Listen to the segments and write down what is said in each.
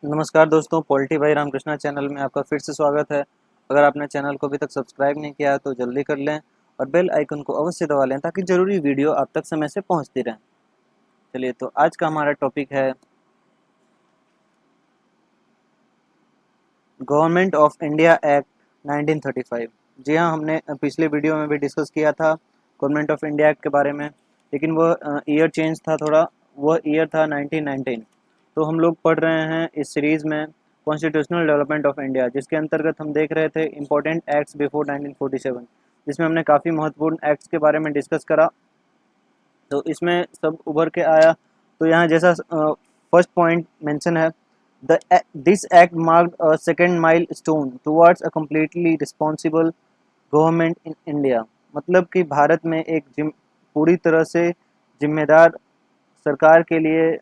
नमस्कार दोस्तों, पॉलिटी भाई रामकृष्णा चैनल में आपका फिर से स्वागत है। अगर आपने चैनल को अभी तक सब्सक्राइब नहीं किया है तो जल्दी कर लें और बेल आइकन को अवश्य दबा लें ताकि ज़रूरी वीडियो आप तक समय से पहुंचती रहे। चलिए, तो आज का हमारा टॉपिक है गवर्नमेंट ऑफ इंडिया एक्ट 1935। जी हाँ, हमने पिछले वीडियो में भी डिस्कस किया था गवर्नमेंट ऑफ इंडिया एक्ट के बारे में, लेकिन वह ईयर चेंज था थोड़ा। वह ईयर था 1919। तो हम लोग पढ़ रहे हैं इस सीरीज़ में कॉन्स्टिट्यूशनल डेवलपमेंट ऑफ इंडिया, जिसके अंतर्गत हम देख रहे थे इंपॉर्टेंट एक्ट्स बिफोर 1947, जिसमें हमने काफ़ी महत्वपूर्ण एक्ट्स के बारे में डिस्कस करा। तो इसमें सब उभर के आया। तो यहाँ जैसा फर्स्ट पॉइंट मेंशन है, this act marked a second milestone towards a completely responsible government in India. मतलब कि भारत में एक पूरी तरह से जिम्मेदार सरकार के लिए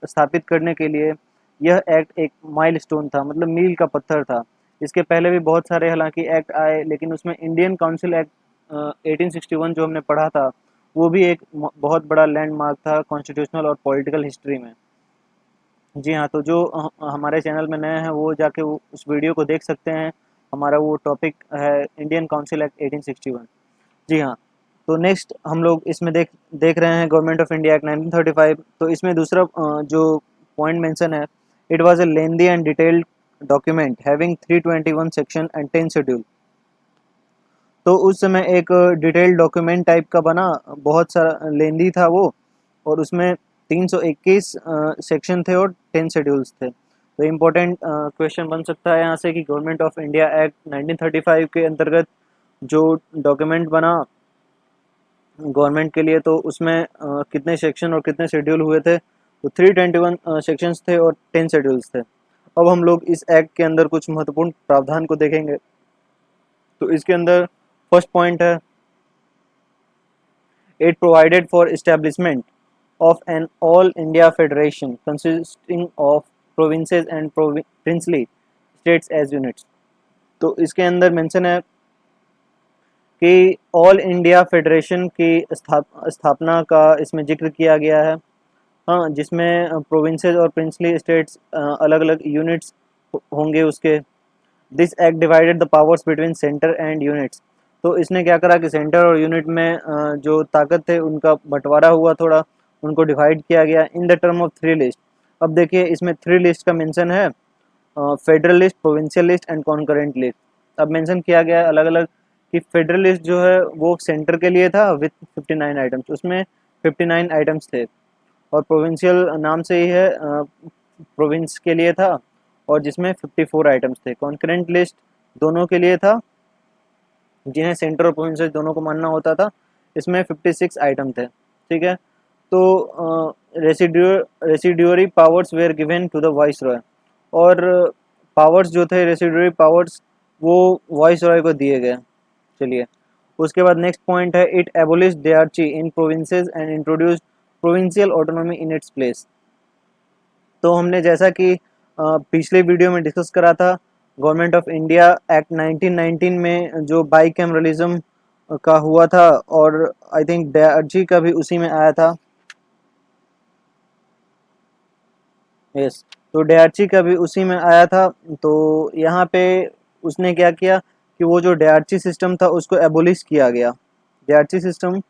स्थापित करने के लिए यह एक्ट एक माइलस्टोन था, मतलब मील का पत्थर था। इसके पहले भी बहुत सारे हालांकि एक्ट आए, लेकिन उसमें इंडियन काउंसिल एक्ट 1861 जो हमने पढ़ा था, वो भी एक बहुत बड़ा लैंडमार्क था कॉन्स्टिट्यूशनल और पॉलिटिकल हिस्ट्री में। जी हाँ, तो जो हमारे चैनल में नए हैं वो जाके उस वीडियो को देख सकते हैं। हमारा वो टॉपिक है इंडियन काउंसिल एक्ट 1861। जी हाँ, तो नेक्स्ट हम लोग इसमें देख रहे हैं गवर्नमेंट ऑफ इंडिया एक्ट 1935। तो इसमें दूसरा जो पॉइंट मेंशन है, it was a lengthy and detailed document having 321 section and 10 schedule. तो उस समय एक डिटेल्ड डॉक्यूमेंट टाइप का बना, बहुत सारा लेंदी था वो, और उसमें 321 सेक्शन थे और 10 शेड्यूल्स थे। तो इम्पोर्टेंट क्वेश्चन बन सकता है यहाँ से कि गवर्नमेंट ऑफ इंडिया एक्ट 1935 के अंतर्गत जो डॉक्यूमेंट बना गवर्नमेंट के लिए, तो उसमें कितने सेक्शन और कितने शेड्यूल हुए थे। तो 321 सेक्शंस थे और 10 शेड्यूल्स थे। अब हम लोग इस एक्ट के अंदर कुछ महत्वपूर्ण प्रावधान को देखेंगे। तो इसके अंदर फर्स्ट पॉइंट है, it provided for establishment of an all-India federation consisting of provinces and princely states as units। तो इसके अंदर मेंशन है कि ऑल इंडिया फेडरेशन की स्थापना का इसमें जिक्र किया गया है। हाँ, जिसमें प्रोविंसेस और प्रिंसली स्टेट्स अलग अलग यूनिट्स होंगे उसके। This act divided the powers between centre and units. तो इसने क्या करा कि सेंटर और यूनिट में जो ताकत थे उनका बंटवारा हुआ, थोड़ा उनको डिवाइड किया गया in the term of three list. अब देखिए, इसमें थ्री लिस्ट का मेंशन है, federal list, provincial list and concurrent list. अब मेंशन किया गया है अलग अलग कि फेडरल लिस्ट जो है वो सेंटर के लिए था विथ 59 आइटम्स, उसमें 59 आइटम्स थे। और प्रोविंशियल नाम से ही है, प्रोविंस के लिए था, और जिसमें 54 आइटम्स थे। कॉन्करेंट लिस्ट दोनों के लिए था, जिन्हें सेंटर और प्रोविंसेस दोनों को मानना होता था। इसमें 56 आइटम थे। ठीक है। तो residuary powers were given to the viceroy. और पावर्स जो थे, रेसिड्यूरी पावर्स, वो वॉइस रॉय को दिए गए। चलिए, उसके बाद नेक्स्ट पॉइंट है, it abolish dyarchy in provinces and introduced provincial autonomy in its place. तो हमने जैसा कि पिछले वीडियो में डिस्कस करा था, गवर्नमेंट ऑफ इंडिया एक्ट 1919 में जो बाई कैमरलिज्म का हुआ था, और आई थिंक डीआरची का भी उसी में आया था। यस, तो डीआरची का भी उसी में आया था। तो यहाँ पे उसने क्या किया कि वो जो डीआरची सिस्टम था उसको एबोलिश किया गया। डीआरची सिस्टम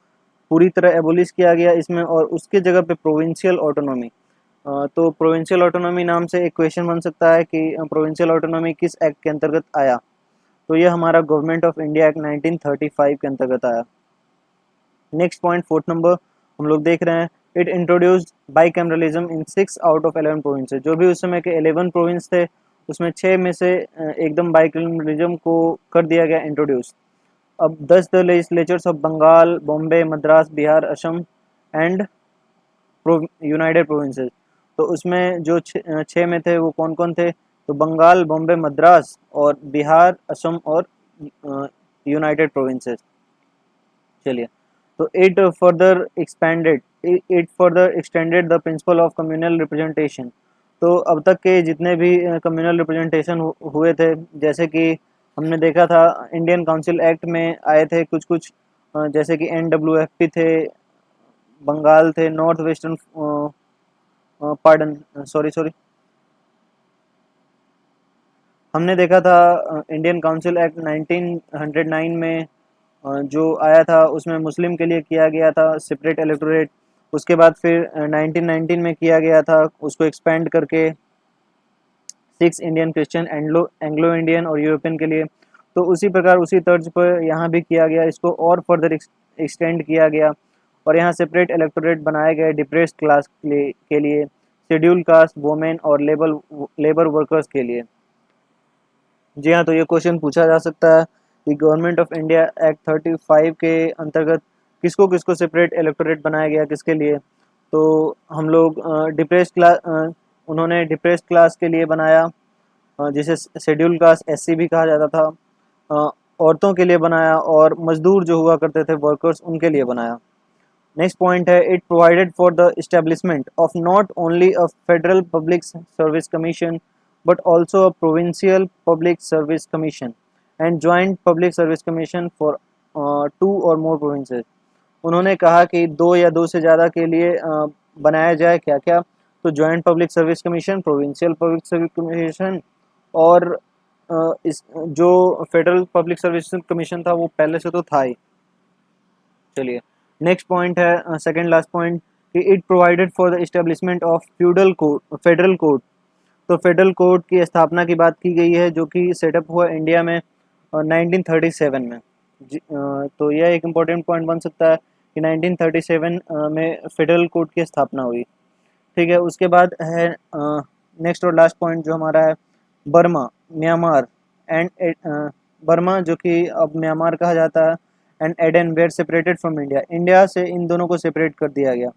पूरी तरह एबोलिश किया गया इसमें, और उसके जगह पे प्रोविंशियल ऑटोनॉमी। तो प्रोविंशियल ऑटोनॉमी नाम से एक क्वेश्चन बन सकता है कि प्रोविंशियल ऑटोनॉमी किस एक्ट के अंतर्गत आया। तो ये हमारा गवर्नमेंट ऑफ इंडिया एक्ट 1935 के अंतर्गत आया। नेक्स्ट पॉइंट, फोर्थ नंबर, हम लोग देख रहे हैं, it introduced bicameralism in 6 out of 11 provinces. जो भी उस समय के 11 प्रोविंस थे, उसमें 6 में से एकदम बाईकैमरलिज्म को कर दिया गया इंट्रोड्यूस। अब 10 the legislatures of Bengal, Bombay, Madras, Bihar, Assam and United Provinces. तो उसमें जो 6 में थे वो कौन कौन थे, तो बंगाल, बॉम्बे, मद्रास और बिहार, असम और यूनाइटेड प्रोविंसेस। चलिए, तो it further extended the principle of communal representation. तो अब तक के जितने भी कम्युनल रिप्रेजेंटेशन हुए थे, जैसे कि हमने देखा था इंडियन काउंसिल एक्ट में आए थे कुछ कुछ, जैसे कि एनडब्ल्यूएफपी थे, बंगाल थे, north western, pardon, sorry sorry, हमने देखा था इंडियन काउंसिल एक्ट 1909 में जो आया था उसमें मुस्लिम के लिए किया गया था सेपरेट इलेक्टोरेट। उसके बाद फिर 1919 में किया गया था उसको एक्सपेंड करके 6 इंडियन क्रिश्चियन एंग्लो इंडियन और यूरोपियन के लिए। तो उसी प्रकार उसी तर्ज पर यहाँ भी किया गया, इसको और फर्दर एक्सटेंड किया गया और यहाँ सेपरेट इलेक्टोरेट बनाए गए डिप्रेस्ड क्लास के लिए, शेड्यूल कास्ट, वोमेन और लेबर वर्कर्स के लिए। जी हाँ, तो ये क्वेश्चन पूछा जा सकता है कि गवर्नमेंट ऑफ इंडिया एक्ट 35 के अंतर्गत किसको किसको सेपरेट इलेक्टोरेट बनाया गया, किसके लिए। तो हम लोग डिप्रेस्ड क्लास, उन्होंने डिप्रेस्ड क्लास के लिए बनाया, जिसे शेड्यूल कास्ट एससी भी कहा जाता था, औरतों के लिए बनाया और मजदूर जो हुआ करते थे वर्कर्स उनके लिए बनाया। नेक्स्ट पॉइंट है, it provided for the establishment of not only a federal public service commission but also a provincial public service commission and joint public service commission for 2 or more provinces। उन्होंने कहा कि 2 या 2 से ज़्यादा के लिए बनाया जाए क्या क्या, तो joint public service commission, provincial public service commission और इस जो फेडरल पब्लिक सर्विस कमीशन था वो पहले से तो था ही। चलिए नेक्स्ट पॉइंट है, सेकंड लास्ट पॉइंट, कि it provided for the establishment of feudal code federal code. तो फेडरल कोड की स्थापना की बात की गई है जो कि सेटअप हुआ इंडिया में 1937 में। तो यह एक इम्पोर्टेंट पॉइंट बन सकता है कि 1937 में फेडरल कोड की स्थापना हुई। ठीक है, उसके बाद है नेक्स्ट और लास्ट पॉइंट जो हमारा है, बर्मा, म्यांमार एंड बर्मा जो कि अब म्यांमार कहा जाता है, and Aden were separated from India. India से इन दोनों को सेपरेट कर दिया गया।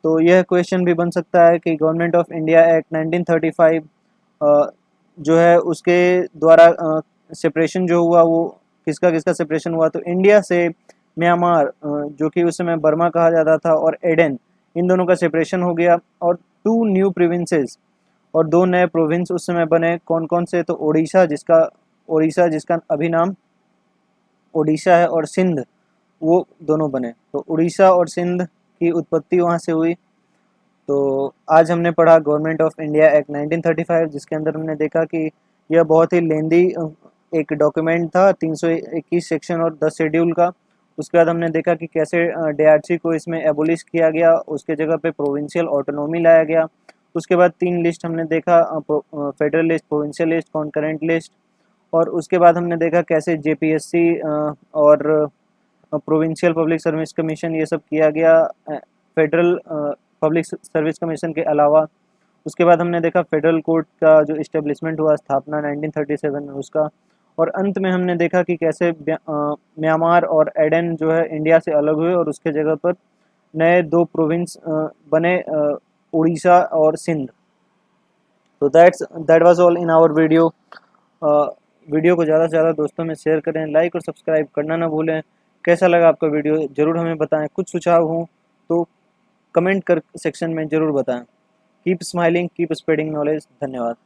तो यह क्वेश्चन भी बन सकता है कि गवर्नमेंट ऑफ इंडिया एक्ट 1935 जो है उसके द्वारा सेपरेशन जो हुआ वो किसका किसका सेपरेशन हुआ, तो इंडिया से म्यांमार जो कि उस समय बर्मा कहा जाता था और एडन, इन दोनों का सेपरेशन हो गया और 2 न्यू प्रोविंसेस और 2 नए प्रोविंस उस समय बने। कौन कौन से, तो उड़ीसा जिसका अभी नाम ओडिशा है और सिंध, वो दोनों बने। तो उड़ीसा और सिंध की उत्पत्ति वहाँ से हुई। तो आज हमने पढ़ा गवर्नमेंट ऑफ इंडिया एक्ट 1935, जिसके अंदर हमने देखा कि यह बहुत ही लेंदी एक डॉक्यूमेंट था, 321 सेक्शन और 10 शेड्यूल का। उसके बाद हमने देखा कि कैसे डीआरसी को इसमें एबोलिश किया गया, उसके जगह पे प्रोविंशियल ऑटोनॉमी लाया गया। उसके बाद 3 लिस्ट हमने देखा, federal list, provincial list, concurrent list. और उसके बाद हमने देखा कैसे जेपीएससी और प्रोविंशियल पब्लिक सर्विस कमीशन ये सब किया गया फेडरल पब्लिक सर्विस कमीशन के अलावा। उसके बाद हमने देखा फेडरल कोर्ट का जो इस्टेब्लिशमेंट हुआ स्थापना 1937 में उसका। और अंत में हमने देखा कि कैसे म्यांमार और एडन जो है इंडिया से अलग हुए और उसके जगह पर नए 2 प्रोविंस बने, उड़ीसा और सिंध। तो that was all in our video. Video को ज़्यादा से ज़्यादा दोस्तों में शेयर करें, लाइक और सब्सक्राइब करना ना भूलें। कैसा लगा आपका वीडियो ज़रूर हमें बताएं, कुछ सुझाव हों तो कमेंट कर सेक्शन में ज़रूर बताएं। Keep smiling, keep spreading knowledge. धन्यवाद।